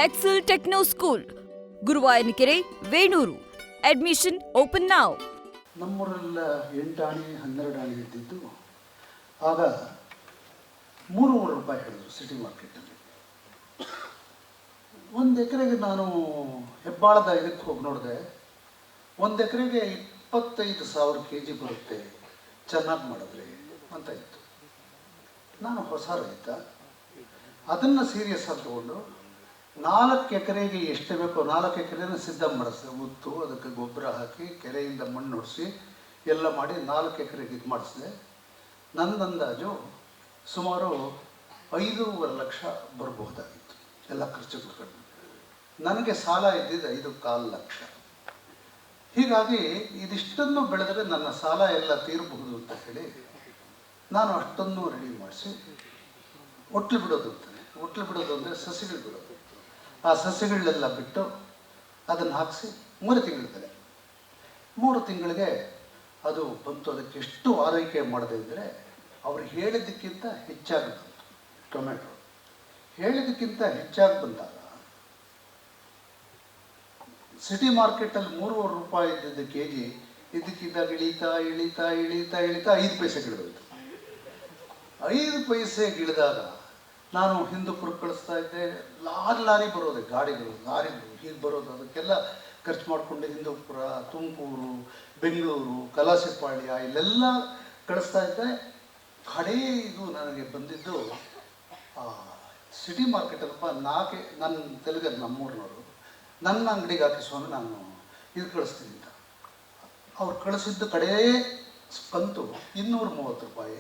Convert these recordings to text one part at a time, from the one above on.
Excel Techno School, Guruvayanakere, Venur. Admission open now. ನಮ್ಮೂರೆಲ್ಲ 8 ಆಣೆ 12 ಆಣೆ ಇದ್ದಿದ್ದು. ಆಗ 3,000 ರೂಪಾಯಿ ಹೇಳಿದ್ರು ಸಿಟಿ ಮಾರ್ಕೆಟಲ್ಲಿ. 1 ಎಕರೆಗೆ ನಾನು ಹೆಬ್ಬಾಳದ ಇದಕ್ಕೆ ಹೋಗಿ ನೋಡಿದೆ. 1 ಎಕರೆಗೆ 25,000 kg ಬರುತ್ತೆ ಚೆನ್ನಾಗಿ ಮಾಡಿದ್ರೆ ಅಂತ ಇತ್ತು. ನಾನು ಹೊಸ ರೈತ, ಅದನ್ನು ಸೀರಿಯಸ್ ಆಗಿ ತಗೊಂಡು 4 ಎಕರೆಗೆ ಎಷ್ಟು ಬೇಕೋ 4 ಎಕರೆನ ಸಿದ್ಧ ಮಾಡಿಸಿದೆ. ಉತ್ತು, ಅದಕ್ಕೆ ಗೊಬ್ಬರ ಹಾಕಿ, ಕೆರೆಯಿಂದ ಮಣ್ಣು ಹೊಡಿಸಿ ಎಲ್ಲ ಮಾಡಿ 4 ಎಕರೆಗೆ ಇದು ಮಾಡಿಸಿದೆ. ನನ್ನ ಅಂದಾಜು ಸುಮಾರು 5.5 ಲಕ್ಷ ಬರಬಹುದಾಗಿತ್ತು ಎಲ್ಲ ಖರ್ಚುಗಳು ಕಡಿಮೆ. ನನಗೆ ಸಾಲ ಇದ್ದಿದ್ದು 5.25 ಲಕ್ಷ. ಹೀಗಾಗಿ ಇದಿಷ್ಟನ್ನು ಬೆಳೆದರೆ ನನ್ನ ಸಾಲ ಎಲ್ಲ ತೀರಬಹುದು ಅಂತ ಹೇಳಿ ನಾನು ಅಷ್ಟನ್ನು ರೆಡಿ ಮಾಡಿಸಿ ಒಟ್ಲು ಬಿಡೋದು ಅಂತಾನೆ. ಒಟ್ಲು ಬಿಡೋದು ಅಂದರೆ ಸಸಿಗಳು ಬಿಡೋದು. ಆ ಸಸಿಗಳನ್ನೆಲ್ಲ ಬಿಟ್ಟು ಅದನ್ನು ಹಾಕಿಸಿ 3 ತಿಂಗಳ ಬೆಲೆ. 3 ತಿಂಗಳಿಗೆ ಅದು ಬಂತು. ಅದಕ್ಕೆ ಎಷ್ಟು ಆರೈಕೆ ಮಾಡಿದೆ ಅಂದರೆ ಅವ್ರು ಹೇಳಿದ್ದಕ್ಕಿಂತ ಹೆಚ್ಚಾಗಿ ಬಂತು. ಟೊಮೆಟೊ ಹೇಳಿದ್ದಕ್ಕಿಂತ ಹೆಚ್ಚಾಗಿ ಬಂದಾಗ ಸಿಟಿ ಮಾರ್ಕೆಟಲ್ಲಿ 3,000 ರೂಪಾಯಿ ಇದ್ದಿದ್ದು kg ಇದಕ್ಕಿದ್ದಾಗ ಇಳೀತಾ ಇಳೀತಾ ಇಳೀತಾ ಇಳೀತಾ 5 ಪೈಸೆಗಿಳಿದೋಯ್ತು. 5 ಪೈಸೆಗಿಳಿದಾಗ ನಾನು ಹಿಂದೂಪುರ ಕಳಿಸ್ತಾ ಇದ್ದೆ. ಲಾರಿ ಬರೋದೆ, ಗಾಡಿಗಳು, ಲಾರಿಗಳು ಹೀಗೆ ಬರೋದು. ಅದಕ್ಕೆಲ್ಲ ಖರ್ಚು ಮಾಡಿಕೊಂಡು ಹಿಂದೂಪುರ, ತುಮಕೂರು, ಬೆಂಗಳೂರು, ಕಲಾಸಿಪಾಳ್ಯ ಇಲ್ಲೆಲ್ಲ ಕಳಿಸ್ತಾ ಇದ್ದೆ. ಕಡೆ ಇದು ನನಗೆ ಬಂದಿದ್ದು ಸಿಟಿ ಮಾರ್ಕೆಟಲ್ಪ ನನ್ನ ತೆಲುಗಲ್ಲಿ ನಮ್ಮೂರಿನವರು ನನ್ನ ಅಂಗಡಿಗೆ ಹಾಕಿ ಸ್ವಾಮಿ ನಾನು ಇದು ಕಳಿಸ್ತೀನಿ ಅಂತ. ಅವ್ರು ಕಳಿಸಿದ್ದು ಕಡೇ ಕಂತು 230 ರೂಪಾಯಿ.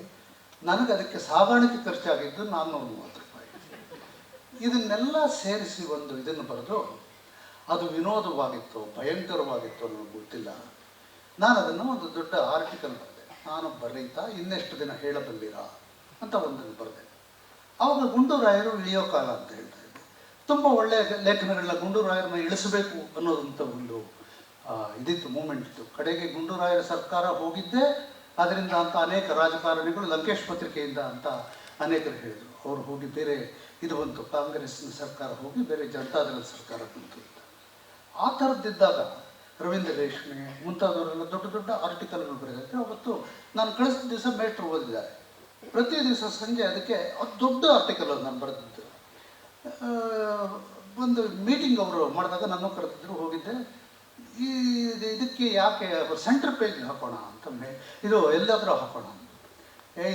ನನಗೆ ಅದಕ್ಕೆ ಸಾಗಾಣಿಕೆ ಖರ್ಚಾಗಿದ್ದು 430 ರೂಪಾಯಿ. ಇದನ್ನೆಲ್ಲ ಸೇರಿಸಿ ಒಂದು ಇದನ್ನು ಬರೆದು, ಅದು ವಿನೋದವಾಗಿತ್ತು ಭಯಂಕರವಾಗಿತ್ತು ನನಗೆ ಗೊತ್ತಿಲ್ಲ. ನಾನು ಅದನ್ನು ಒಂದು ದೊಡ್ಡ ಆರ್ಟಿಕಲ್ ಬರೆದೆ. ನಾನೊಬ್ಬ ರೈತ, ಇನ್ನೆಷ್ಟು ದಿನ ಹೇಳಬಲ್ಲಿರಾ ಅಂತ ಒಂದನ್ನು ಬರೆದೆ. ಆವಾಗ ಗುಂಡೂರಾಯರು ಇಳಿಯೋ ಕಾಲ ಅಂತ ಹೇಳ್ತಾ ಇದ್ದೆ. ತುಂಬ ಒಳ್ಳೆಯ ಲೇಖನಗಳನ್ನ ಗುಂಡೂರಾಯರನ್ನ ಇಳಿಸಬೇಕು ಅನ್ನೋದಂಥ ಒಂದು ಇದಿತ್ತು, ಮೂಮೆಂಟ್ ಇತ್ತು. ಕಡೆಗೆ ಗುಂಡೂರಾಯರ ಸರ್ಕಾರ ಹೋಗಿದ್ದೆ ಅದರಿಂದ ಅಂತ ಅನೇಕ ರಾಜಕಾರಣಿಗಳು, ಲಂಕೇಶ್ ಪತ್ರಿಕೆಯಿಂದ ಅಂತ ಅನೇಕರು ಹೇಳಿದರು. ಅವರು ಹೋಗಿ ಬೇರೆ ಇದು ಬಂತು, ಕಾಂಗ್ರೆಸ್ನ ಸರ್ಕಾರ ಹೋಗಿ ಬೇರೆ ಜನತಾದಳದ ಸರ್ಕಾರ ಬಂತು ಅಂತ. ಆ ಥರದ್ದಿದ್ದಾಗ ರವೀಂದ್ರ ರೇಷ್ಮೆ ಮುಂತಾದವರೆಲ್ಲ ದೊಡ್ಡ ದೊಡ್ಡ ಆರ್ಟಿಕಲ್ಗಳು ಬರೆದಿದ್ದೆ. ಅವತ್ತು ನಾನು ಕಳಿಸಿದ ದಿವಸ ಮೇಟ್ರು ಓದಿದ್ದಾರೆ. ಪ್ರತಿ ದಿವಸ ಸಂಜೆ ಅದಕ್ಕೆ ಅದು ದೊಡ್ಡ ಆರ್ಟಿಕಲ್ ನಾನು ಬರೆದಿದ್ದೆ. ಒಂದು ಮೀಟಿಂಗ್ ಅವರು ಮಾಡಿದಾಗ ನನ್ನ ಕರೆದಿದ್ರು, ಹೋಗಿದ್ದೆ. ಇದಕ್ಕೆ ಯಾಕೆ ಸೆಂಟ್ರ್ ಪೇಜ್ ಹಾಕೋಣ ಅಂತ ಇದು ಎಲ್ಲಾದರೂ ಹಾಕೋಣ.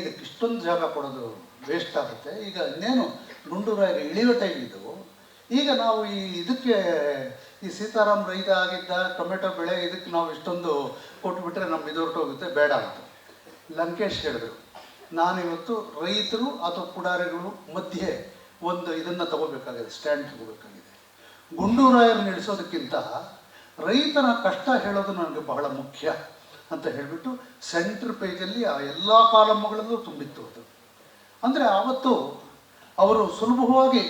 ಇದಕ್ಕೆ ಇಷ್ಟೊಂದು ಜಾಗ ಕೊಡೋದು ವೇಸ್ಟ್ ಆಗುತ್ತೆ. ಈಗ ಇನ್ನೇನು ಗುಂಡೂರಾಯರು ಇಳಿಯೋ ಟೈಮ್ ಇದು. ಈಗ ನಾವು ಇದಕ್ಕೆ ಈ ಸೀತಾರಾಮ್ ರೈತ ಆಗಿದ್ದ ಟೊಮೆಟೊ ಬೆಳೆ ಇದಕ್ಕೆ ನಾವು ಇಷ್ಟೊಂದು ಕೊಟ್ಬಿಟ್ರೆ ನಮ್ಮ ಇದು ಹೊರಟೋಗುತ್ತೆ, ಬೇಡ ಅಂತ ಲಂಕೇಶ್ ಹೇಳಿದ್ರು. ನಾನಿವತ್ತು ರೈತರು ಅಥವಾ ಪುಡಾರಿಗಳು ಮಧ್ಯೆ ಒಂದು ಇದನ್ನು ತಗೋಬೇಕಾಗಿದೆ, ಸ್ಟ್ಯಾಂಡ್ ತಗೋಬೇಕಾಗಿದೆ. ಗುಂಡೂರಾಯರನ್ನ ಇಳಿಸೋದಕ್ಕಿಂತ ರೈತನ ಕಷ್ಟ ಹೇಳೋದು ನನಗೆ ಬಹಳ ಮುಖ್ಯ ಅಂತ ಹೇಳಿಬಿಟ್ಟು ಸೆಂಟ್ರ್ ಪೇಜಲ್ಲಿ ಆ ಎಲ್ಲ ಕಾಲಮ್ಗಳಲ್ಲೂ ತುಂಬಿತ್ತು ಅದು. ಅಂದರೆ ಆವತ್ತು ಅವರು ಸುಲಭವಾಗಿ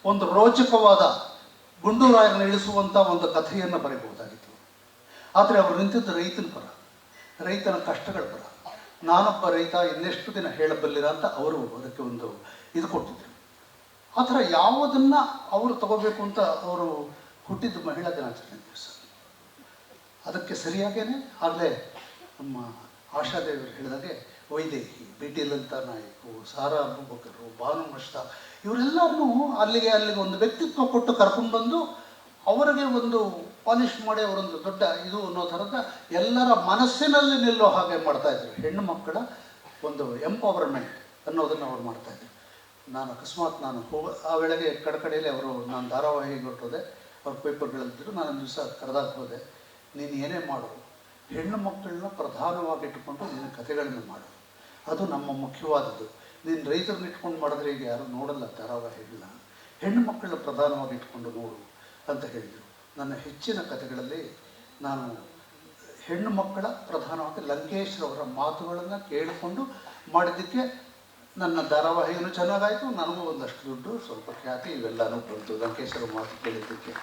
ಒಂದು ರೋಚಕವಾದ ಗುಂಡೂರಾಯರನ್ನ ಇಳಿಸುವಂಥ ಒಂದು ಕಥೆಯನ್ನು ಬರೀಬಹುದಾಗಿತ್ತು. ಆದರೆ ಅವರು ನಿಂತಿದ್ದು ರೈತನ ಪರ, ರೈತನ ಕಷ್ಟಗಳ ಪರ. ನಾನೊಬ್ಬ ರೈತ, ಇನ್ನೆಷ್ಟು ದಿನ ಹೇಳಬಲ್ಲಿರ ಅಂತ ಅವರು ಅದಕ್ಕೆ ಒಂದು ಇದು ಕೊಟ್ಟಿದ್ದರು. ಆ ಥರ ಯಾವುದನ್ನು ಅವರು ತಗೋಬೇಕು ಅಂತ ಅವರು ಹುಟ್ಟಿದ್ದು ಮಹಿಳಾ ದಿನಾಚರಣೆ ದಿವಸ. ಅದಕ್ಕೆ ಸರಿಯಾಗೇನೆ ಆಗಲೇ ನಮ್ಮ ಆಶಾದೇವರು ಹೇಳಿದಾಗೆ ವೈದೇಹಿ, BT ಲಲಿತಾ ನಾಯ್ಕು, ಸಾರಾ ಅಬೂಬಕರು, ಬಾನು ಮಷ್ತಾಕ್ ಇವರೆಲ್ಲರನ್ನೂ ಅಲ್ಲಿಗೆ ಒಂದು ವ್ಯಕ್ತಿತ್ವ ಕೊಟ್ಟು ಕರ್ಕೊಂಡ್ಬಂದು ಅವರಿಗೆ ಒಂದು ಪಾಲಿಷ್ ಮಾಡಿ ಅವರೊಂದು ದೊಡ್ಡ ಇದು ಅನ್ನೋ ಥರದ ಎಲ್ಲರ ಮನಸ್ಸಿನಲ್ಲಿ ನಿಲ್ಲೋ ಹಾಗೆ ಮಾಡ್ತಾಯಿದ್ರು. ಹೆಣ್ಣು ಮಕ್ಕಳ ಒಂದು ಎಂಪವರ್ಮೆಂಟ್ ಅನ್ನೋದನ್ನು ಅವ್ರು ಮಾಡ್ತಾಯಿದ್ರು. ನಾನು ಅಕಸ್ಮಾತ್ ಆ ವೇಳೆಗೆ ಕಡೆಯಲ್ಲಿ ಅವರು, ನಾನು ಧಾರಾವಾಹಿಗೆ ಹೊರಟೋದೆ, ಅವ್ರ ಪೇಪರ್ಗಳಿದ್ದರು. ನಾನು ಒಂದು ದಿವಸ ಕರೆದಾಗ ಹೋದೆ, ನೀನು ಏನೇ ಮಾಡು, ಹೆಣ್ಣು ಮಕ್ಕಳನ್ನ ಪ್ರಧಾನವಾಗಿ ಇಟ್ಟುಕೊಂಡು ನೀನು ಕಥೆಗಳನ್ನು ಮಾಡು, ಅದು ನಮ್ಮ ಮುಖ್ಯವಾದದ್ದು. ನೀನು ರೈತರನ್ನ ಇಟ್ಕೊಂಡು ಮಾಡಿದ್ರೆ ಈಗ ಯಾರೂ ನೋಡಲ್ಲ ಧಾರಾವಾಹಿಗಳನ್ನ, ಹೆಣ್ಣು ಮಕ್ಕಳನ್ನ ಪ್ರಧಾನವಾಗಿ ಇಟ್ಕೊಂಡು ನೋಡು ಅಂತ ಹೇಳಿದರು. ನನ್ನ ಹೆಚ್ಚಿನ ಕಥೆಗಳಲ್ಲಿ ನಾನು ಹೆಣ್ಣು ಮಕ್ಕಳ ಪ್ರಧಾನವಾಗಿ ಲಂಕೇಶ್ರವರ ಮಾತುಗಳನ್ನು ಕೇಳಿಕೊಂಡು ಮಾಡಿದ್ದಕ್ಕೆ ನನ್ನ ಧಾರಾವಾಹಿಯೂ ಚೆನ್ನಾಗಾಯಿತು. ನನಗೂ ಒಂದಷ್ಟು ದುಡ್ಡು, ಸ್ವಲ್ಪ ಖ್ಯಾತಿ ಇವೆಲ್ಲನೂ ಬಂತು ಲಂಕೇಶ್ವರ ಮಾತು ಕೇಳಿದ್ದಕ್ಕೆ.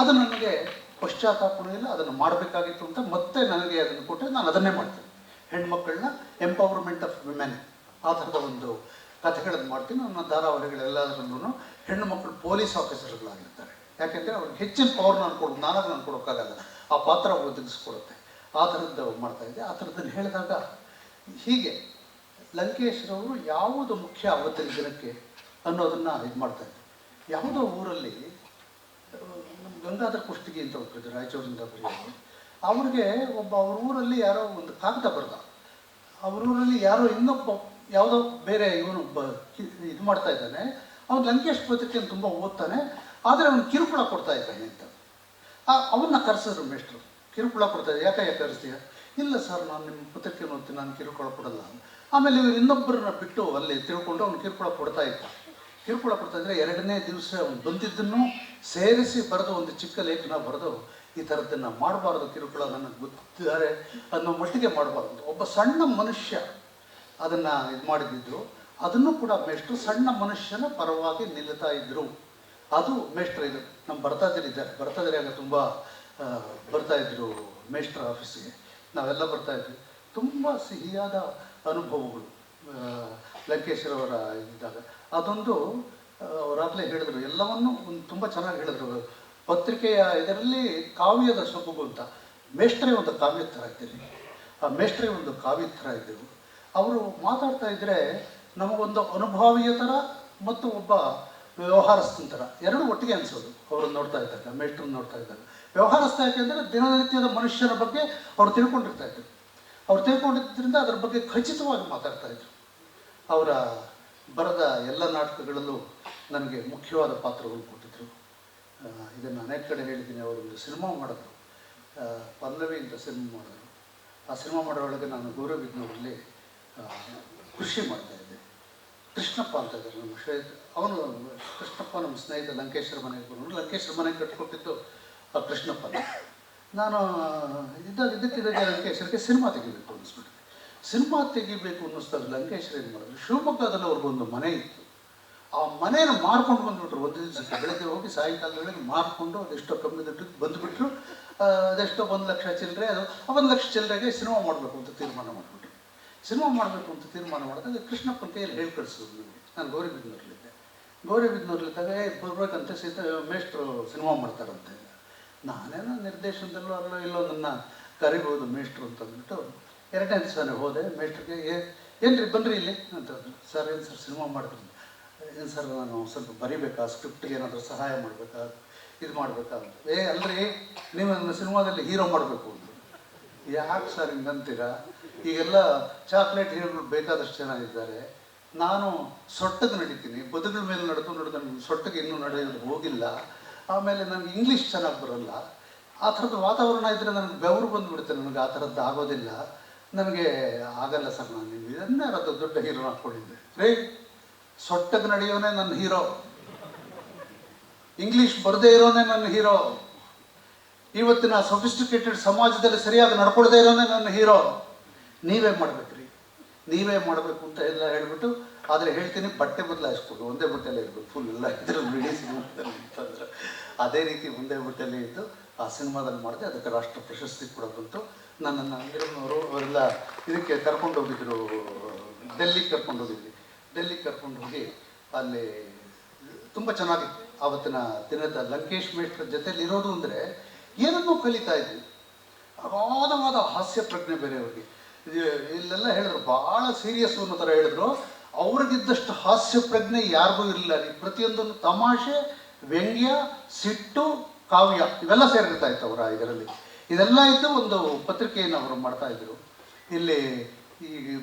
ಅದು ನನಗೆ ಪಶ್ಚಾತ್ತಾಪನೂ ಇಲ್ಲ, ಅದನ್ನು ಮಾಡಬೇಕಾಗಿತ್ತು ಅಂತ ಮತ್ತೆ ನನಗೆ ಅದನ್ನು ಕೊಟ್ಟರೆ ನಾನು ಅದನ್ನೇ ಮಾಡ್ತೀನಿ. ಹೆಣ್ಮಕ್ಕಳನ್ನ ಎಂಪವರ್ಮೆಂಟ್ ಆಫ್ ವಿಮೆನ್ ಆ ಥರದ ಒಂದು ಕಥೆಗಳನ್ನು ಮಾಡ್ತೀನಿ. ನನ್ನ ಧಾರಾವಾಹಿಗಳೆಲ್ಲದರಲ್ಲೂ ಹೆಣ್ಣು ಮಕ್ಕಳು ಪೊಲೀಸ್ ಆಫೀಸರ್ಗಳಾಗಿರ್ತಾರೆ. ಯಾಕೆಂದರೆ ಅವ್ರಿಗೆ ಹೆಚ್ಚಿನ ಪವರ್ ನಾನು ಕೊಡೋದು, ನಾನಾಗ ನಾನು ಕೊಡೋಕ್ಕಾಗಲ್ಲ, ಆ ಪಾತ್ರ ಒದಗಿಸ್ಕೊಡುತ್ತೆ. ಆ ಥರದ್ದು ಮಾಡ್ತಾಯಿದ್ದೆ. ಆ ಥರದ್ದನ್ನು ಹೇಳಿದಾಗ ಹೀಗೆ ಲಂಕೇಶ್ರವರು ಯಾವುದು ಮುಖ್ಯ ಅವತ್ತಿನ ದಿನಕ್ಕೆ ಅನ್ನೋದನ್ನು ಇದು ಮಾಡ್ತಾಯಿದ್ರು. ಯಾವುದೋ ಊರಲ್ಲಿ ನಮ್ಮ ಗಂಗಾಧರ ಕುಷ್ಟಗಿ ಅಂತ ಒಬ್ಬರಿದ್ರು, ರಾಯಚೂರಿಂದ ಬರೆಯೋರು. ಅವ್ರಿಗೆ ಅವ್ರ ಊರಲ್ಲಿ ಯಾರೋ ಒಂದು ಕಾಗದ ಬರೆದ. ಅವ್ರ ಊರಲ್ಲಿ ಯಾರೋ ಇನ್ನೊಬ್ಬ ಯಾವುದೋ ಬೇರೆ ಇವನು ಇದು ಮಾಡ್ತಾ ಇದ್ದಾನೆ, ಅವನು ಲಂಕೇಶ್ ಪತ್ರಿಕೆಯನ್ನು ತುಂಬ ಓದ್ತಾನೆ, ಆದರೆ ಅವನು ಕಿರುಕುಳ ಕೊಡ್ತಾ ಇದ್ದಾನೆ ಅಂತ. ಅವನ್ನ ಕರೆಸಿದ್ರು ಮೇಷ್ಟ್ರು. ಕಿರುಕುಳ ಕೊಡ್ತಾ ಇದ್ದೆ, ಯಾಕೆ ಕರೆಸ್ತೀಯ? ಇಲ್ಲ ಸರ್, ನಾನು ನಿಮ್ಮ ಪತ್ರಿಕೆಯನ್ನು ಓದ್ತೀನಿ, ನಾನು ಕಿರುಕುಳ ಕೊಡಲ್ಲ. ಆಮೇಲೆ ಇವರು ಇನ್ನೊಬ್ಬರನ್ನ ಬಿಟ್ಟು ಅಲ್ಲಿ ತಿಳ್ಕೊಂಡು ಅವನು ಕಿರುಕುಳ ಕೊಡ್ತಾ ಇದ್ದ. ಕಿರುಕುಳ ಕೊಡ್ತಾ ಇದ್ದರೆ 2ನೇ ದಿವಸ ಅವನು ಬಂದಿದ್ದನ್ನು ಸೇರಿಸಿ ಬರೆದು ಒಂದು ಚಿಕ್ಕ ಲೇಖನ ಬರೆದು, ಈ ಥರದ್ದನ್ನು ಮಾಡಬಾರ್ದು, ಕಿರುಕುಳ ನನಗೆ ಗೊತ್ತಿದ್ದಾರೆ ಅನ್ನೋ ಮಟ್ಟಿಗೆ ಮಾಡಬಾರ್ದು. ಒಬ್ಬ ಸಣ್ಣ ಮನುಷ್ಯ ಅದನ್ನು ಇದು ಮಾಡಿದ್ದು. ಅದನ್ನು ಕೂಡ ಮೇಷ್ಟ್ರು ಸಣ್ಣ ಮನುಷ್ಯನ ಪರವಾಗಿ ನಿಲ್ತಾ ಇದ್ದರು. ಅದು ಮೇಷ್ಟ್ರು. ಇದು ನಮ್ಮ ಬರ್ತಾದಿರಿದ್ದಾರೆ, ಬರ್ತಾದಿರಿಯಾಗ ತುಂಬ ಬರ್ತಾಯಿದ್ರು ಮೇಷ್ಟ್ರ ಆಫೀಸಿಗೆ. ನಾವೆಲ್ಲ ಬರ್ತಾಯಿದ್ವಿ. ತುಂಬ ಸಿಹಿಯಾದ ಅನುಭವಗಳು ಲಂಕೇಶ್ವರವರ ಇದ್ದಾಗ. ಅದೊಂದು ಅವರಾಗಲೇ ಹೇಳಿದ್ರು, ಎಲ್ಲವನ್ನೂ ಒಂದು ತುಂಬ ಚೆನ್ನಾಗಿ ಹೇಳಿದ್ರು. ಪತ್ರಿಕೆಯ ಇದರಲ್ಲಿ ಕಾವ್ಯದ ಸೊಬಗು ಅಂತ. ಮೇಷ್ಟ್ರೇ ಒಂದು ಕಾವ್ಯದ ಥರ ಇದ್ದೀರಿ, ಆ ಮೇಷ್ಟ್ರೇ ಒಂದು ಕಾವ್ಯದ ಥರ ಇದ್ದರು. ಅವರು ಮಾತಾಡ್ತಾ ಇದ್ದರೆ ನಮಗೊಂದು ಅನುಭಾವಿಯ ಥರ ಮತ್ತು ಒಬ್ಬ ವ್ಯವಹಾರಸ್ಥನ ಥರ ಎರಡೂ ಒಟ್ಟಿಗೆ ಅನಿಸೋದು. ಅವರನ್ನು ನೋಡ್ತಾ ಇದ್ದಾಗ, ಮೇಷ್ಟ್ರನ್ನ ನೋಡ್ತಾ ಇದ್ದಾಗ. ವ್ಯವಹಾರಸ್ಥ ಯಾಕೆಂದರೆ ದಿನನಿತ್ಯದ ಮನುಷ್ಯನ ಬಗ್ಗೆ ಅವ್ರು ತಿಳ್ಕೊಂಡಿರ್ತಾಯಿದ್ರು. ಅವ್ರು ತಿಳ್ಕೊಂಡಿದ್ದರಿಂದ ಅದರ ಬಗ್ಗೆ ಖಚಿತವಾಗಿ ಮಾತಾಡ್ತಾಯಿದ್ರು. ಅವರ ಬರೆದ ಎಲ್ಲ ನಾಟಕಗಳಲ್ಲೂ ನನಗೆ ಮುಖ್ಯವಾದ ಪಾತ್ರಗಳು ಕೊಟ್ಟಿದ್ದರು. ಇದನ್ನು ಅನೇಕ ಕಡೆ ಹೇಳಿದ್ದೀನಿ. ಅವರೊಂದು ಸಿನಿಮಾ ಮಾಡಿದ್ರು, ಪಲ್ಲವಿ ಅಂತ ಸಿನಿಮಾ ಮಾಡಿದ್ರು. ಆ ಸಿನಿಮಾ ಮಾಡೋಳಗೆ ನಾನು ಗೌರವಿದ್ನವರಲ್ಲಿ ಕೃಷಿ ಮಾಡ್ತಾಯಿದ್ದೆ. ಕೃಷ್ಣಪ್ಪ ಅಂತ ಇದ್ದಾರೆ ನಮ್ಮ ಅವನು ಕೃಷ್ಣಪ್ಪ ನಮ್ಮ ಸ್ನೇಹಿತ ಲಂಕೇಶ್ವರ ಮನೆಗೆ ಬಂದು, ಲಂಕೇಶ್ವರ ಮನೆಗೆ ಕಟ್ಕೊಟ್ಟಿದ್ದು ಆ ಕೃಷ್ಣಪ್ಪನ. ನಾನು ಇದ್ದಕ್ಕಿದ್ದಾಗೆ ಲಂಕೇಶ್ವರಿಗೆ ಸಿನಿಮಾ ತೆಗಿಬೇಕು ಅನ್ನಿಸ್ಬಿಟ್ಟಿದೆ. ಸಿನಿಮಾ ತೆಗಿಬೇಕು ಅನ್ನಿಸ್ದಾಗ ಲಂಕೇಶ್ವರ ಏನು ಮಾಡಿದ್ರು, ಶಿವಮೊಗ್ಗದಲ್ಲಿ ಅವ್ರಿಗೊಂದು ಮನೆ ಇತ್ತು. ಆ ಮನೇನ ಮಾರ್ಕೊಂಡು ಬಂದುಬಿಟ್ರು. ಒಂದು ದಿವಸಕ್ಕೆ ಬೆಳಗ್ಗೆ ಹೋಗಿ ಸಾಯಂಕಾಲದೊಳಗೆ ಮಾರ್ಕೊಂಡು ಅದೆಷ್ಟೋ ಕಮ್ಮಿ ದುಡ್ಡಿಗೆ ಬಂದುಬಿಟ್ರು. ಅದೆಷ್ಟೋ 1 ಲಕ್ಷ ಚಿಲ್ಲರೆ. ಅದು 1 ಲಕ್ಷ ಚಿಲ್ಲರೆಗೆ ಸಿನಿಮಾ ಮಾಡಬೇಕು ಅಂತ ತೀರ್ಮಾನ ಮಾಡಿಬಿಟ್ರು. ಸಿನಿಮಾ ಮಾಡಬೇಕು ಅಂತ ತೀರ್ಮಾನ ಮಾಡಿದಾಗ ಕೃಷ್ಣಪ್ಪನ ಕೈಯಲ್ಲಿ ಹೇಳಿ ಕಳಿಸೋದು ನನಗೆ. ನಾನು ಗೌರಿಬಿದನೂರಲ್ಲಿದ್ದೆ. ಗೌರಿಬಿದನೂರಲ್ಲಿದ್ದಾಗ ಬರ್ಬೇಕಂತ ಮೇಷ್ಟ್ರು ಸಿನಿಮಾ ಮಾಡ್ತಾರಂತೆ. ನಾನೇನೋ ನಿರ್ದೇಶನದಲ್ಲೋ ಅಲ್ಲೋ ಇಲ್ಲೋ ನನ್ನ ಕರಿಬೋದು ಮೇಷ್ಟ್ರು ಅಂತಂದ್ಬಿಟ್ಟು 2ನೇ ದಿವಸನೇ ಹೋದೆ. ಮೇಷ್ಟ್ರಿಗೆ ಏನ್ರಿ ಬನ್ನಿರಿ ಇಲ್ಲಿ ಅಂತಂದ್ರು. ಸರ್ ಏನು ಸರ್ ಸಿನಿಮಾ ಮಾಡಿದ್ರು? ಏನು ಸರ್ ನಾನು ಸ್ವಲ್ಪ ಬರಿಬೇಕಾ, ಸ್ಕ್ರಿಪ್ಟ್ಗೆ ಏನಾದರೂ ಸಹಾಯ ಮಾಡಬೇಕಾ, ಇದು ಮಾಡಬೇಕಾ ಅಂತ. ಅಲ್ರಿ ನೀವು ನನ್ನ ಸಿನಿಮಾದಲ್ಲಿ ಹೀರೋ ಮಾಡಬೇಕು ಅಂದರು. ಯಾಕೆ ಸರ್ ಹಿಂಗಂತೀರಾ? ಈಗೆಲ್ಲ ಚಾಕ್ಲೇಟ್ ಹೀರೋಗಳು ಬೇಕಾದಷ್ಟು ಚೆನ್ನಾಗಿದ್ದಾರೆ. ನಾನು ಸೊಟ್ಟಗೆ ನಡೀತೀನಿ, ಬದುಗಳ ಮೇಲೆ ನಡೆದು ನನಗೆ ಸೊಟ್ಟಗೆ ಇನ್ನೂ ನಡೆಯೋದು ಹೋಗಿಲ್ಲ. ಆಮೇಲೆ ನನಗೆ ಇಂಗ್ಲೀಷ್ ಚೆನ್ನಾಗಿ ಬರೋಲ್ಲ. ಆ ಥರದ ವಾತಾವರಣ ಇದ್ದರೆ ನನಗೆ ಬೆವರು ಬಂದುಬಿಡುತ್ತೆ. ನನಗೆ ಆ ಥರದ್ದು ಆಗೋದಿಲ್ಲ. ನನಗೆ ಆಗಲ್ಲ ಸರ್, ನಾನು ನೀವು ಇದನ್ನೇ ಅದು ದೊಡ್ಡ ಹೀರೋ ಹಾಕ್ಕೊಂಡಿದ್ದೆ. ರೇ, ಸೊಟ್ಟಗೆ ನಡೆಯೋನೇ ನನ್ನ ಹೀರೋ, ಇಂಗ್ಲೀಷ್ ಬರದೇ ಇರೋನೇ ನನ್ನ ಹೀರೋ, ಇವತ್ತಿನ ಸೊಫಿಸ್ಟಿಕೇಟೆಡ್ ಸಮಾಜದಲ್ಲಿ ಸರಿಯಾಗಿ ನಡ್ಕೊಳ್ದೇ ಇರೋನೇ ನನ್ನ ಹೀರೋ. ನೀವೇ ಮಾಡ್ಬೇಕ್ರಿ, ನೀವೇ ಮಾಡಬೇಕು ಅಂತ ಎಲ್ಲ ಹೇಳಿಬಿಟ್ಟು, ಆದರೆ ಹೇಳ್ತೀನಿ ಬಟ್ಟೆ ಬದಲಾಯಿಸ್ಕೊಡು, ಒಂದೇ ಬಟ್ಟೆಲ್ಲೇ ಇರಬೇಕು, ಫುಲ್ ಎಲ್ಲ ಇದ್ರಲ್ಲಿ ಬಿಡಿ ಸಿನಿಮಾದಲ್ಲಿ ಅಂತಂದ್ರೆ ಅದೇ ರೀತಿ ಒಂದೇ ಬಟ್ಟೆಲ್ಲೇ ಇದ್ದು ಆ ಸಿನಿಮಾದಲ್ಲಿ ಮಾಡಿದೆ. ಅದಕ್ಕೆ ರಾಷ್ಟ್ರ ಪ್ರಶಸ್ತಿ ಕೂಡ ಬಂತು. ನನ್ನನ್ನು ಅಂದಿರನವರು ಅವರೆಲ್ಲ ಇದಕ್ಕೆ ಕರ್ಕೊಂಡು ಹೋಗಿದ್ರು, ಡೆಲ್ಲಿಗೆ ಕರ್ಕೊಂಡು ಹೋಗಿದ್ವಿ. ಡೆಲ್ಲಿಗೆ ಕರ್ಕೊಂಡು ಹೋಗಿ ಅಲ್ಲಿ ತುಂಬ ಚೆನ್ನಾಗಿತ್ತು. ಆವತ್ತಿನ ದಿನದ ಲಂಕೇಶ್ ಮೇಷ್ಟ್ರ ಜೊತೆಯಲ್ಲಿ ಇರೋದು ಅಂದರೆ ಏನನ್ನೂ ಕಲಿತಾ ಇದ್ವಿ. ಅಗಾಧವಾದ ಹಾಸ್ಯ ಪ್ರಜ್ಞೆ ಬೇರೆ ಅವರಿಗೆ. ಇಲ್ಲೆಲ್ಲ ಹೇಳಿದ್ರು, ಭಾಳ ಸೀರಿಯಸ್ ಅನ್ನೋ ಥರ ಹೇಳಿದ್ರು. ಅವ್ರಿಗಿದ್ದಷ್ಟು ಹಾಸ್ಯ ಪ್ರಜ್ಞೆ ಯಾರಿಗೂ ಇರಲಿಲ್ಲ. ಪ್ರತಿಯೊಂದನ್ನು ತಮಾಷೆ, ವ್ಯಂಗ್ಯ, ಸಿಟ್ಟು, ಕಾವ್ಯ ಇವೆಲ್ಲ ಸೇರಿರ್ತಾ ಇತ್ತು ಅವರ ಇದರಲ್ಲಿ. ಇದೆಲ್ಲ ಇದ್ದು ಒಂದು ಪತ್ರಿಕೆಯನ್ನು ಅವರು ಮಾಡ್ತಾಯಿದ್ರು. ಇಲ್ಲಿ ಈ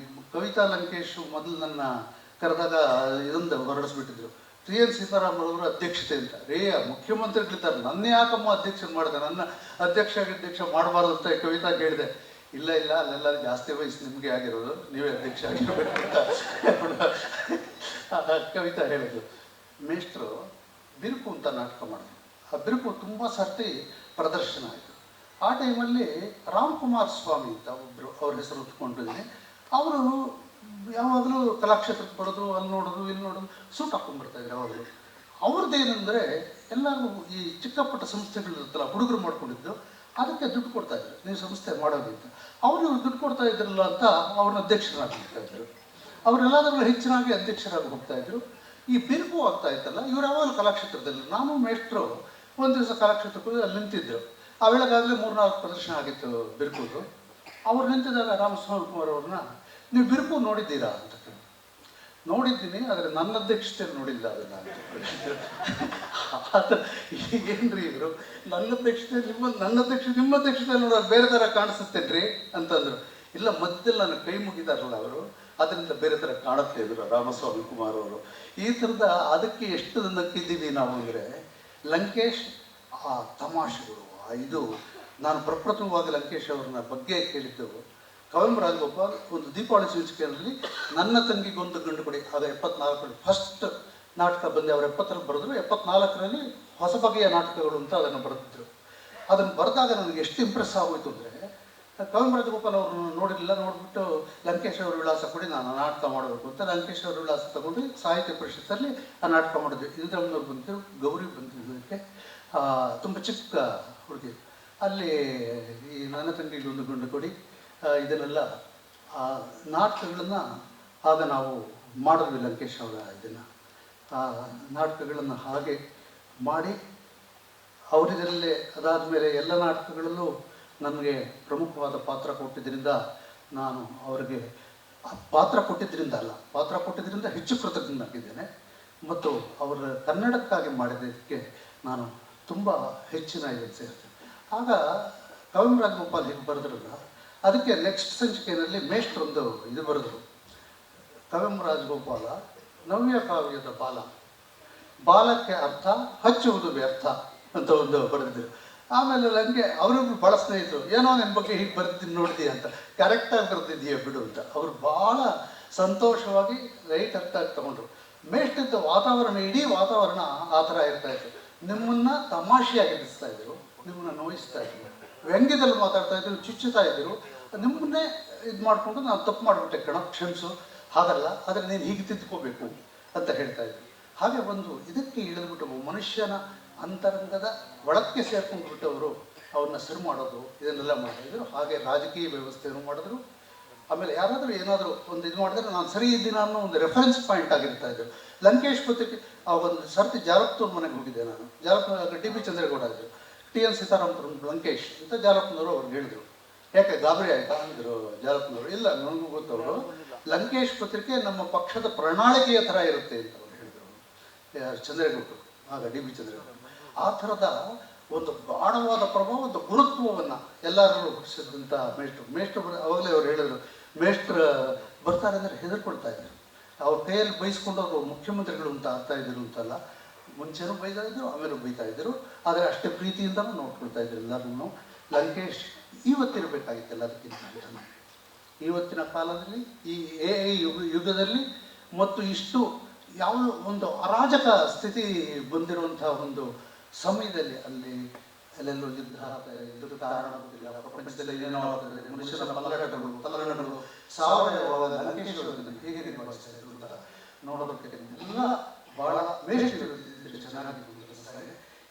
ಕವಿತಾ ಲಂಕೇಶ್ ಮೊದಲು ನನ್ನ ಕರೆದಾಗ ಇದೊಂದು ಹೊರಡಿಸ್ಬಿಟ್ಟಿದ್ರು, ಟಿ ಎನ್ ಸೀತಾರಾಮರವರು ಅಧ್ಯಕ್ಷತೆ ಅಂತ. ಮುಖ್ಯಮಂತ್ರಿಗಳಿದ್ದಾರೆ, ನನ್ನ ಯಾಕಮ್ಮ ಅಧ್ಯಕ್ಷ ಮಾಡಿದೆ, ನನ್ನ ಅಧ್ಯಕ್ಷ ಮಾಡಬಾರ್ದು ಅಂತ ಕವಿತಾ ಕೇಳಿದೆ. ಇಲ್ಲ ಅಲ್ಲೆಲ್ಲ ಜಾಸ್ತಿ ವಯಸ್ಸು ನಿಮಗೆ ಆಗಿರೋದು, ನೀವೇ ಅಧ್ಯಕ್ಷ ಆಗಿರಬೇಕು ಅಂತ ಕವಿತಾ ಹೇಳಿದ್ರು. ಮೇಷ್ಟ್ರು ಬಿರುಕು ಅಂತ ನಾಟಕ ಮಾಡಿದ್ರು. ಆ ಬಿರುಕು ತುಂಬ ಸರ್ತಿ ಪ್ರದರ್ಶನ ಆಯಿತು. ಆ ಟೈಮಲ್ಲಿ ರಾಮ್ಕುಮಾರ್ ಸ್ವಾಮಿ ಅಂತ ಒಬ್ಬರು, ಅವ್ರ ಹೆಸರು ಹೊತ್ಕೊಂಡಿದ್ದೀನಿ. ಅವರು ಯಾವಾಗಲೂ ಕಲಾಕ್ಷೇತ್ರಕ್ಕೆ ಬರೋದು, ಅಲ್ಲಿ ನೋಡೋದು, ಇಲ್ಲಿ ನೋಡೋದು, ಸೂಟ್ ಹಾಕ್ಕೊಂಡ್ಬರ್ತಾಯಿದ್ರು ಯಾವಾಗಲೂ. ಅವ್ರದ್ದೇನೆಂದರೆ ಎಲ್ಲರೂ ಈ ಚಿಕ್ಕಪುಟ್ಟ ಸಂಸ್ಥೆಗಳಿರುತ್ತಲ್ಲ, ಹುಡುಗರು ಮಾಡ್ಕೊಂಡಿದ್ದು, ಅದಕ್ಕೆ ದುಡ್ಡು ಕೊಡ್ತಾಯಿದ್ರು, ನೀವು ಸಂಸ್ಥೆ ಮಾಡೋದಿತ್ತು. ಅವರು ದುಡ್ಡು ಕೊಡ್ತಾ ಇದ್ರಲ್ಲ ಅಂತ ಅವ್ರನ್ನ ಅಧ್ಯಕ್ಷರಾಗಿ ಹೋಗ್ತಾಯಿದ್ರು. ಅವರೆಲ್ಲದರಲ್ಲೂ ಹೆಚ್ಚಿನಾಗಿ ಅಧ್ಯಕ್ಷರಾಗಿ ಹೋಗ್ತಾಯಿದ್ರು. ಈ ಬಿರುಕು ಆಗ್ತಾ ಇತ್ತಲ್ಲ, ಇವ್ರು ಯಾವಾಗಲೂ ಕಲಾಕ್ಷೇತ್ರದಲ್ಲಿ, ನಾನು ಮೇಷ್ಟ್ರು ಒಂದು ದಿವಸ ಕಲಾಕ್ಷೇತ್ರಕ್ಕೆ ಅಲ್ಲಿ ನಿಂತಿದ್ರು. ಆ ವೇಳೆಗಾಗಲೇ 3-4 ಪ್ರದರ್ಶನ ಆಗಿತ್ತು ಬಿರುಕುದು. ಅವ್ರು ನಿಂತಿದ್ದಾಗ ರಾಮಸ್ವಾಮಿ ಕುಮಾರ್ ಅವ್ರನ್ನ, ನೀವು ಬಿರುಕು ನೋಡಿದ್ದೀರಾ ಅಂತ ಕೇಳಿ. ನೋಡಿದ್ದೀನಿ, ಆದರೆ ನನ್ನ ಅಧ್ಯಕ್ಷತೆಯಲ್ಲಿ ನೋಡಿಲ್ಲ ಅದನ್ನು ಅಂತ. ಏನ್ರಿ ಇವರು ನನ್ನ ಅಧ್ಯಕ್ಷತೆ ನಿಮ್ಮ ಅಧ್ಯಕ್ಷತೆಯಲ್ಲಿ ನೋಡೋದು ಬೇರೆ ಥರ ಕಾಣಿಸುತ್ತೇನ್ರಿ ಅಂತಂದರು. ಇಲ್ಲ, ಮಧ್ಯದಲ್ಲಿ ನನ್ನ ಕೈ ಮುಗಿದಾರಲ್ಲ ಅವರು, ಅದರಿಂದ ಬೇರೆ ಥರ ಕಾಣುತ್ತೆ ಇದ್ರು ರಾಮಸ್ವಾಮಿ ಕುಮಾರ್ ಅವರು. ಈ ಥರದ ಅದಕ್ಕೆ ಎಷ್ಟು ನಕ್ಕಿದ್ದೀವಿ ನಾವು ಅಂದರೆ, ಲಂಕೇಶ್ ಆ ತಮಾಷೆಗಳು, ಇದು ನಾನು ಪ್ರಪ್ರಥಮವಾಗಿ ಲಂಕೇಶ್ ಅವ್ರನ್ನ ಬಗ್ಗೆ ಕೇಳಿದ್ದು ಕವಂ ರಾಜಗೋಪಾಲ್ ಒಂದು ದೀಪಾವಳಿ ಸಂಚಿಕೆಯಲ್ಲಿ ನನ್ನ ತಂಗಿಗೊಂದು ಗಂಡು ಕೊಡಿ, ಆಗ 74ರಲ್ಲಿ ಫಸ್ಟ್ ನಾಟಕ ಬಂದು ಅವರು 70ರಲ್ಲಿ ಬರೆದ್ರು. 74ರಲ್ಲಿ ಹೊಸ ಬಗೆಯ ನಾಟಕಗಳು ಅಂತ ಅದನ್ನು ಬರೆದಿದ್ರು. ಅದನ್ನು ಬರೆದಾಗ ನನಗೆ ಎಷ್ಟು ಇಂಪ್ರೆಸ್ ಆಗೋಯ್ತು ಅಂದರೆ, ಕವಂ ರಾಜಗೋಪಾಲ್ ಅವ್ರನ್ನ ನೋಡಿರಲಿಲ್ಲ, ನೋಡಿಬಿಟ್ಟು ಲಂಕೇಶ್ ಅವ್ರ ವಿಳಾಸ ಕೊಡಿ, ನಾನು ನಾಟಕ ಮಾಡಬೇಕು ಅಂತ ಲಂಕೇಶ್ ಅವ್ರ ವಿಳಾಸ ತಗೊಂಡು ಸಾಹಿತ್ಯ ಪರಿಷತ್ತಲ್ಲಿ ಆ ನಾಟಕ ಮಾಡಿದ್ವಿ. ಇಂದ್ರಮ್ಮನವ್ರು ಬಂದಿದ್ರು, ಗೌರಿ ಬಂದಿದ್ದಕ್ಕೆ, ತುಂಬ ಚಿಕ್ಕ ಹುಡುಗಿ. ಅಲ್ಲಿ ಈ ನನ್ನ ತಂಗಿಗೆ ಒಂದು ಗಂಡು ಕೊಡಿ, ಇದನ್ನೆಲ್ಲ ಆ ನಾಟಕಗಳನ್ನು ಆಗ ನಾವು ಮಾಡಿದ್ವಿ. ಲಂಕೇಶ್ ಅವರ ಇದನ್ನು ಆ ನಾಟಕಗಳನ್ನು ಹಾಗೆ ಮಾಡಿ ಅವರಿದರಲ್ಲೇ ಅದಾದಮೇಲೆ ಎಲ್ಲ ನಾಟಕಗಳಲ್ಲೂ ನನಗೆ ಪ್ರಮುಖವಾದ ಪಾತ್ರ ಕೊಟ್ಟಿದ್ದರಿಂದ ನಾನು ಅವರಿಗೆ ಪಾತ್ರ ಕೊಟ್ಟಿದ್ದರಿಂದ ಹೆಚ್ಚು ಕೃತಜ್ಞನಾಗಿದ್ದೇನೆ. ಮತ್ತು ಅವರ ಕನ್ನಡಕ್ಕಾಗಿ ಮಾಡಿದ್ದಕ್ಕೆ ನಾನು ತುಂಬ ಹೆಚ್ಚಿನ ಇದನ್ನು ಸೇರ್ತೇನೆ. ಆಗ ಕವಂ ರಾಜಗೋಪಾಲ್ ಹೀಗೆ ಬರೆದ್ರಲ್ಲ, ಅದಕ್ಕೆ ನೆಕ್ಸ್ಟ್ ಸಂಚಿಕೆಯಲ್ಲಿ ಮೇಷ್ಟ್ರೊಂದು ಇದು ಬರೆದರು, ಕವಂ ರಾಜಗೋಪಾಲ ನವ್ಯ ಕಾವ್ಯದ ಬಾಲಕ್ಕೆ ಅರ್ಥ ಹಚ್ಚುವುದು ವ್ಯರ್ಥ ಅಂತ ಒಂದು ಬರೆದಿದ್ರು. ಆಮೇಲೆ ನನಗೆ ಅವರಿಗೂ ಭಾಳ ಸ್ನೇಹಿತರು, ಏನೋ ನಿಮ್ಮ ಬಗ್ಗೆ ಹೀಗೆ ಬರ್ತೀನಿ ನೋಡ್ದಿ ಅಂತ, ಕರೆಕ್ಟಾಗಿ ಬರ್ತಿದ್ದೀಯ ಬಿಡು ಅಂತ. ಅವರು ಭಾಳ ಸಂತೋಷವಾಗಿ ರೈಟ್ ಅರ್ಥಾಗಿ ತಗೊಂಡ್ರು. ಮೇಷ್ಟಿದ್ದ ವಾತಾವರಣ, ಇಡೀ ವಾತಾವರಣ ಆ ಥರ ಇರ್ತಾಯಿತ್ತು. ನಿಮ್ಮನ್ನು ತಮಾಷೆಯಾಗಿ ಎಬ್ಬಿಸ್ತಾ ಇದ್ರು, ನಿಮ್ಮನ್ನು ನೋಯಿಸ್ತಾ ಇದ್ರು, ವ್ಯಂಗ್ಯದಲ್ಲಿ ಮಾತಾಡ್ತಾ ಇದ್ರು, ಚುಚ್ಚುತ್ತಾ ಇದ್ರು. ನಿಮ್ಮನ್ನೇ ಇದು ಮಾಡಿಕೊಂಡು ನಾನು ತಪ್ಪು ಮಾಡಿಬಿಟ್ಟೆ ಕ್ಷಮಿಸು, ಹಾಗಲ್ಲ, ಆದರೆ ನೀನು ಹೀಗೆ ತಿದ್ದುಕೋಬೇಕು ಅಂತ ಹೇಳ್ತಾ ಇದ್ರು. ಹಾಗೆ ಒಂದು ಇದಕ್ಕೆ ಇಳಿದ್ಬಿಟ್ಟು ಮನುಷ್ಯನ ಅಂತರಂಗದ ಒಳಕ್ಕೆ ಸೇರ್ಕೊಂಡು ಬಿಟ್ಟವರು ಅವ್ರನ್ನ ಸರಿ ಮಾಡೋದು, ಇದನ್ನೆಲ್ಲ ಮಾಡ್ತಾಯಿದ್ರು. ಹಾಗೆ ರಾಜಕೀಯ ವ್ಯವಸ್ಥೆಯನ್ನು ಮಾಡಿದ್ರು. ಆಮೇಲೆ ಯಾರಾದರೂ ಏನಾದರೂ ಒಂದು ಇದು ಮಾಡಿದ್ರೆ ನಾನು ಸರಿ ಇದ್ದೀನಿ ಅನ್ನೋ ಒಂದು ರೆಫರೆನ್ಸ್ ಪಾಯಿಂಟ್ ಆಗಿರ್ತಾ ಇದ್ರು. ಲಂಕೇಶ್ ಪತ್ರಿಕೆ ಆ ಒಂದು ಸರ್ತಿ ಜಾಲಪ್ನವ್ರ ಮನೆಗೆ ಹೋಗಿದ್ದೆ ನಾನು. ಜಾಲಪ್ನ ಡಿ ಬಿ ಚಂದ್ರೇಗೌಡ ಇದ್ದರು, ಟಿ ಎನ್ ಸೀತಾರಾಮಪುರ ಲಂಕೇಶ್ ಅಂತ ಜಾಲಪ್ನವರು ಅವ್ರಿಗೆ ಹೇಳಿದ್ರು. ಯಾಕೆ ಗಾಬರಿ ಆಯ್ತಾ ಅಂದರು ಜಾಲಪ್ನವರು. ಇಲ್ಲ, ನನಗೂ ಗೊತ್ತವರು ಲಂಕೇಶ್ ಪತ್ರಿಕೆ ನಮ್ಮ ಪಕ್ಷದ ಪ್ರಣಾಳಿಕೆಯ ಥರ ಇರುತ್ತೆ ಅಂತ ಅವ್ರು ಹೇಳಿದರು. ಚಂದ್ರೇಗೌಡರು, ಆಗ ಡಿ ಬಿ ಚಂದ್ರೇಗೌಡ. ಆ ಥರದ ಒಂದು ಗಾಢವಾದ ಪ್ರಭಾವ, ಒಂದು ಗುರುತ್ವವನ್ನು ಎಲ್ಲರೂ ಹುಟ್ಟಿಸಿದಂಥ ಮೇಷ್ಟ್ರು ಅವಾಗಲೇ ಅವ್ರು ಹೇಳಿದ್ರು, ಮೇಷ್ಟ್ರು ಬರ್ತಾರೆ ಅಂದರೆ ಹೆದರ್ಕೊಳ್ತಾ ಇದ್ರು. ಅವ್ರ ಕೈಯಲ್ಲಿ ಬೈಸ್ಕೊಂಡು ಅವರು ಮುಖ್ಯಮಂತ್ರಿಗಳು ಅಂತ ಆಗ್ತಾ ಇದ್ರು ಅಂತಲ್ಲ, ಮುಂಚೆನೂ ಬೈತಾ ಇದ್ರು, ಆಮೇಲೆ ಬೈತಾ ಇದ್ರು. ಆದರೆ ಅಷ್ಟೇ ಪ್ರೀತಿಯಿಂದನೂ ನೋಡ್ಕೊಳ್ತಾ ಇದ್ರು ಎಲ್ಲರೂ. ಲಂಕೇಶ್ ಇವತ್ತಿರಬೇಕಾಗಿತ್ತಲ್ಲ, ಅದಕ್ಕಿಂತ ಇವತ್ತಿನ ಕಾಲದಲ್ಲಿ ಈ AI ಯುಗದಲ್ಲಿ ಮತ್ತು ಇಷ್ಟು ಯಾವುದೋ ಒಂದು ಅರಾಜಕ ಸ್ಥಿತಿ ಬಂದಿರುವಂಥ ಒಂದು ಸಮಯದಲ್ಲಿ ಅಲ್ಲೆಲ್ಲೋ ಯುದ್ಧ ಕಾರಣ ಗೊತ್ತಿಲ್ಲ, ಪ್ರಪಂಚದಲ್ಲಿ ಏನೋ ಮನುಷ್ಯನ ತಲ್ಲಣಗಳು ಸಾವಯವ ಹೇಗೆ ನಿರ್ವಹಿಸ್ತಾ ಇದ್ರು ಅಂತ ನೋಡೋದಕ್ಕೆ ಎಲ್ಲ ಭಾಳ ಮೇಷ್ಟ್ರು ಚೆನ್ನಾಗಿ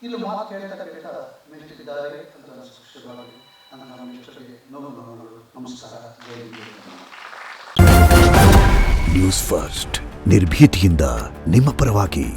ಇಲ್ಲಿ ಮಾತು ಹೇಳ್ತಾ ಮೇಷ್ಟ್ರಿದ್ದಾರೆ ಅಂತ ಶಿಕ್ಷಕರಾಗಿ ನನ್ನ ಮೇಷ್ಟ್ರಿಗೆ ನಮಸ್ಕಾರ. ನ್ಯೂಸ್ ಫಸ್ಟ್ ನಿರ್ಭೀತಿಯಿಂದ ನಿಮ್ಮ ಪರವಾಗಿ.